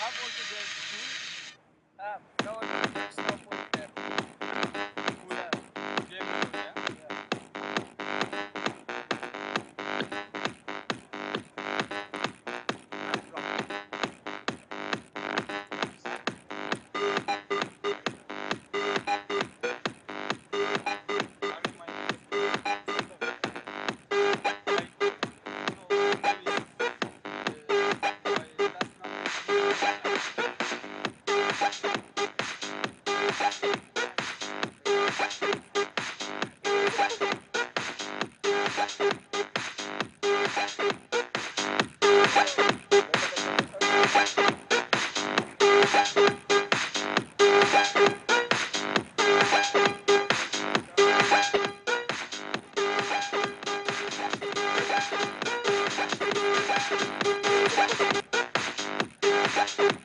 have also their school. Now I'm next stop was there. School, game road, yeah. Having my like maybe my last number.